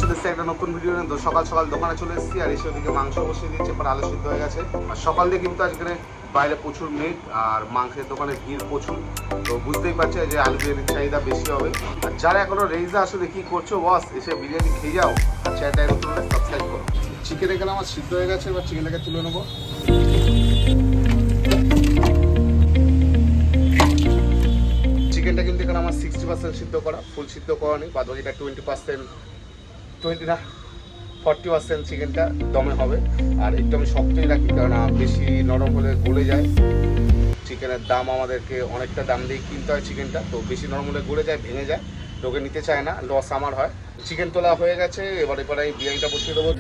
চলে এসেছি একটা নতুন ভিডিও নিয়ে। তো সকাল সকাল দোকানে চলে এসেছি আর এসে ওদিকে মাংস বসিয়ে দিয়েছে, পরে আলু সিদ্ধ হয়ে গেছে। আর সকাল দিয়ে কিন্তু আজকে বাইরে প্রচুর মেঘ আর মাংসের দোকানে ভিড় প্রচুর। তো বুঝতেই পারছে যে আলু বিরিয়ানির চাহিদা বেশি হবে। আর যারা এখনো রেইজা আসলে কি করছো বস, এসে বিরিয়ানি খেয়ে যাও আর চ্যানেলটা নতুন হলে সাবস্ক্রাইব করো। চিকেন এখানে আমার সিদ্ধ হয়ে গেছে, এবার চিকেনটাকে তুলে নেবো। চিকেনটা কিন্তু এখানে আমার 60% সিদ্ধ করা, ফুল সিদ্ধ করা নেই, বাদ বাকিটা 40% চিকেনটা দমে হবে। আর একটু আমি শক্তই রাখি, কারণ বেশি নরম হলে গলে যায়। চিকেনের দাম আমাদেরকে অনেকটা দাম দিয়ে কিনতে হয় চিকেনটা, তো বেশি নরম হলে গলে যায়, ভেঙে যায়, লোকে নিতে চায় না, লস আমার হয়। চিকেন তোলা হয়ে গেছে, এবারে এই বিরিয়ানিটা বসিয়ে দেবো।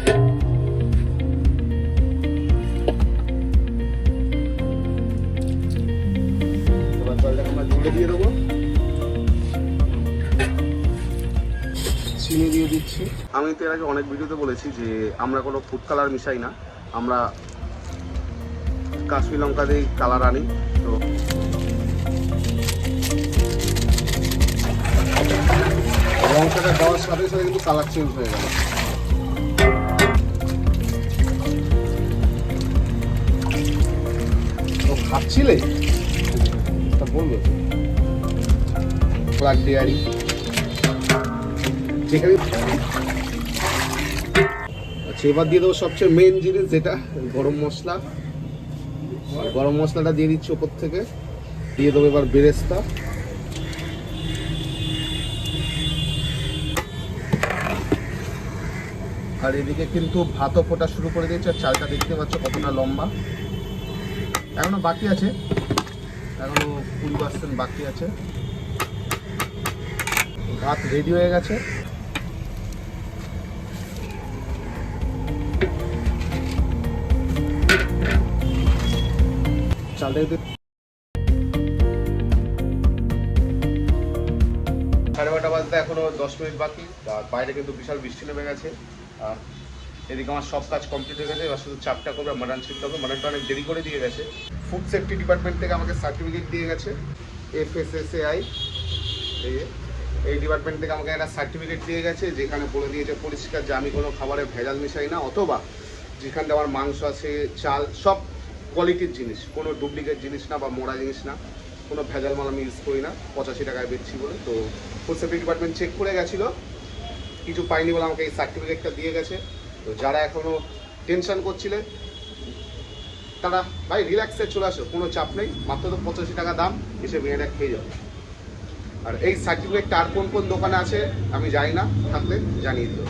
এবার জলটাকে আমরা জলে দিয়ে দেবো, চিনি দিয়ে দিচ্ছি। আমি তো এর আগে অনেক ভিডিওতে বলেছি যে আমরা কোনো ফুড কালার মিশাই না, আমরা কাশ্মীর লঙ্কা দিয়ে কালার আনি। তো লঙ্কাটা দেওয়ার সাথে সাথে কিন্তু কালার চেঞ্জ হয়ে গেল। তো খাচ্ছিলে তা বলবো ব্ল্যাক ডেয়ারি যেখানে। আচ্ছা, এবার দিয়ে দেবো সবচেয়ে মেন জিনিস যেটা গরম মশলা। গরম মশলাটা দিয়ে দিচ্ছি ওপর থেকে, দিয়ে দেবো এবার বেরেস্তা। আর এদিকে কিন্তু ভাতও ফোটা শুরু করে দিয়েছে, আর চালটা দেখতে পাচ্ছ কতটা লম্বা। এখনো বাকি আছে, এখনো 20% বাকি আছে। ভাত রেডি হয়ে গেছে। চালটা যদি 12:30 বাজতে এখনো 10 মিনিট বাকি। আর বাইরে কিন্তু বিশাল বৃষ্টি নেমে গেছে। আর এদিকে আমার সব কাজ কমপ্লিট হয়ে গেছে, এবার শুধু চাপটা করবে, মাটন সিদ্ধ হবে। মাটনটা অনেক দেরি করে দিয়ে গেছে। ফুড সেফটি ডিপার্টমেন্ট থেকে আমাকে সার্টিফিকেট দিয়ে গেছে, FSSAI। এই ডিপার্টমেন্ট থেকে আমাকে একটা সার্টিফিকেট দিয়ে গেছে, যেখানে বলে দিয়েছে পরিষ্কার যে আমি কোনো খাবারে ভেজাল মিশাই না, অথবা যেখানটা আমার মাংস আছে, চাল, সব কোয়ালিটির জিনিস, কোনো ডুপ্লিকেট জিনিস না বা মোড়া জিনিস না, কোনো ভেজাল মাল আমি ইউজ করি না 85 টাকায় বেচছি বলে। তো ফুড সেফটি ডিপার্টমেন্ট চেক করে গেছিলো, কিছু পাইনি বলে আমাকে এই সার্টিফিকেটটা দিয়ে গেছে। তো যারা এখনও টেনশন করছিলে তারা ভাই রিল্যাক্সে চলে আসো, কোনো চাপ নেই, মাত্র তো 85 টাকা দাম, এসে বিরিয়ানিটা খেয়ে যাও। আর এই সার্টিফিকেটটা আর কোন কোন দোকানে আছে আমি জানি না, থাকলে জানিয়ে দিও।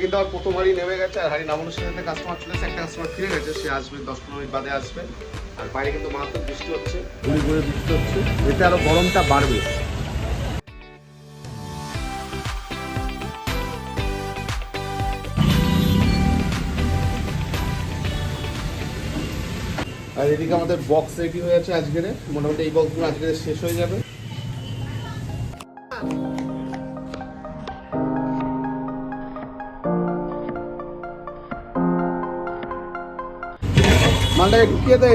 কিন্তু আমার প্রথমবারই নেমে গেছে, আর হাড়ি নামানোর সাথে কাস্টমার চলে এসেছে। একটা কাস্টমার ফিরে গেছে, সে আসবে 10-15 মিনিট বাদে আসবে। আর বাইরে কিন্তু মারাত্মক বৃষ্টি হচ্ছে, ঘুরে ঘুরে বৃষ্টি হচ্ছে, এতে আরো গরমটা বাড়বে। আর এদিকে আমাদের বক্স রেডি হয়ে আছে আজকের, মোটামুটি এই বক্সগুলো আজকের শেষ হয়ে যাবে। মালটাকে ঢুকিয়ে দে।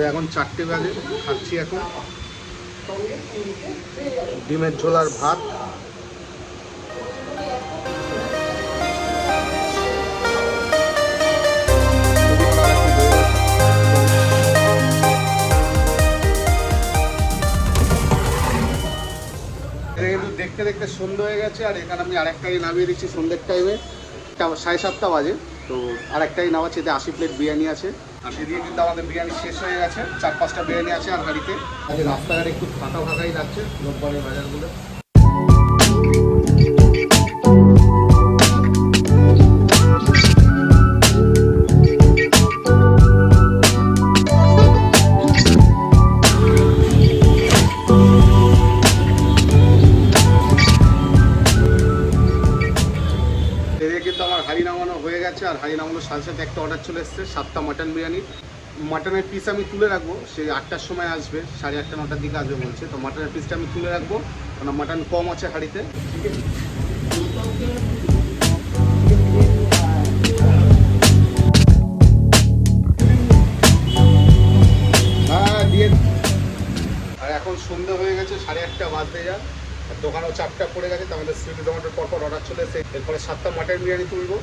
এখন 4টে বাজে, খাচ্ছি এখন ডিমের ঝোল আর ভাত। কিন্তু দেখতে দেখতে সন্ধ্যা হয়ে গেছে, আর এখানে আমি আরেকটাই নামিয়ে দিচ্ছি সন্ধ্যের টাইমে। 7:30 বাজে, তো আরেকটাই নামাচ্ছি, এতে 80 প্লেট বিরিয়ানি আছে। আর এদিকে কিন্তু আমাদের বিরিয়ানি শেষ হয়ে গেছে, 4-5টা বিরিয়ানি আছে আর হাঁড়িতে। আজকে রাস্তাঘাটে একটু ফাঁকা ফাঁকাই লাগছে রোববারের বাজারগুলো। কিন্তু আমার হাঁড়ি নামানো হয়ে গেছে, আর হাঁড়ি নামানোর সাথে সাথে একটা অর্ডার চলে এসছে 7টা মাটন বিরিয়ানি। মাটনের পিস আমি তুলে রাখবো, সেই 8টার সময় আসবে, 8:30 9টার দিকে আসবে বলছে। তো মাটনের পিসটা আমি তুলে রাখবো, কারণ মাটন কম আছে হাঁড়িতে। হ্যাঁ দিয়ে। আর এখন সন্ধ্যা হয়ে গেছে, 8:30 বাজতে যায়, আর দোকানও 4টা পড়ে গেছে। তো আমাদের সুইগি জোম্যাটোর পরপর অর্ডার চলে এসেছে। এরপরে 7টা মাটন বিরিয়ানি তুলবো।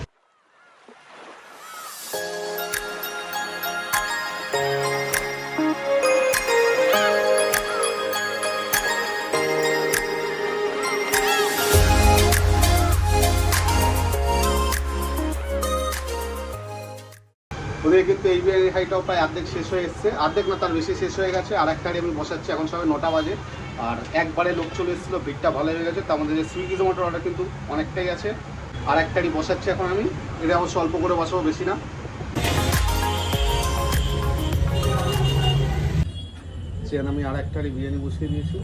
ওদের কিন্তু এই বিরিয়ানির হাইটাও প্রায় অর্ধেক শেষ হয়ে এসছে, অর্ধেক না তার বেশি শেষ হয়ে গেছে। আর একটা হাঁড়ি আমি বসাচ্ছি, এখন সবাই 9টা বাজে। আর একবারে লোক চলে এসেছিলো, ভিড়টা ভালো হয়ে গেছে। তো আমাদের যে সুইগি জোম্যাটোর অর্ডার কিন্তু অনেকটাই আছে। আর একটা হাঁড়ি বসাচ্ছি এখন আমি, এটা অবশ্য অল্প করে বসাবো, বেশি না। আমি আর একটা হাঁড়ি বিরিয়ানি বসিয়ে দিয়েছি।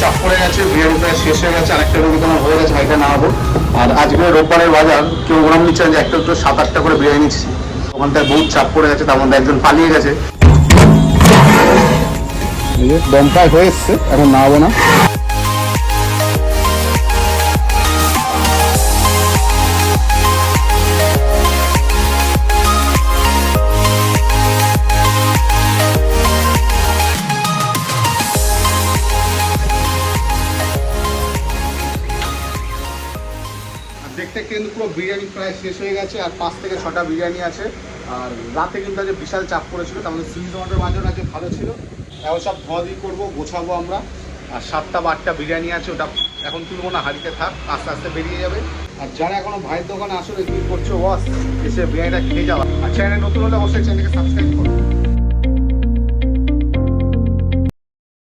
চাপ পড়ে গেছে, বিরিয়ানিটা শেষ হয়ে গেছে। আরেকটা রুগী তোমার হয়ে গেছে, হাইটা নামাবো। আর আজকে রোববারের বাজার, কেউ ওরম নিচ্ছে যে একটা 7-8টা করে বিরিয়ানি নিচ্ছি। ওখানটায় বহুত চাপ পড়ে গেছে, তার মধ্যে একজন পালিয়ে গেছে। দম প্রায় হয়ে এসছে, এখন নামাবো না। দেখতে কিন্তু পুরো বিরিয়ানি প্রায় শেষ হয়ে গেছে, আর 5 থেকে 6টা বিরিয়ানি আছে। আর রাতে কিন্তু আজকে বিশাল চাপ পড়েছিল, তার মধ্যে সুইগি জোম্যাটোর বাজার আজকে ভালো ছিল। এখন সব ধোয়াধুয়ি করবো, গোছাবো আমরা। আর 7টা বা 8টা বিরিয়ানি আছে, ওটা এখন তুলবো না, হাঁড়িতে থাক, আস্তে আস্তে বেরিয়ে যাবে। আর যারা এখনো ভাইয়ের দোকানে আসলে কি করছো বস, এসে বিরিয়ানিটা খেয়ে যাওয়া। আর চ্যানেল নতুন হলে অবশ্যই চ্যানেলকে সাবস্ক্রাইব করো।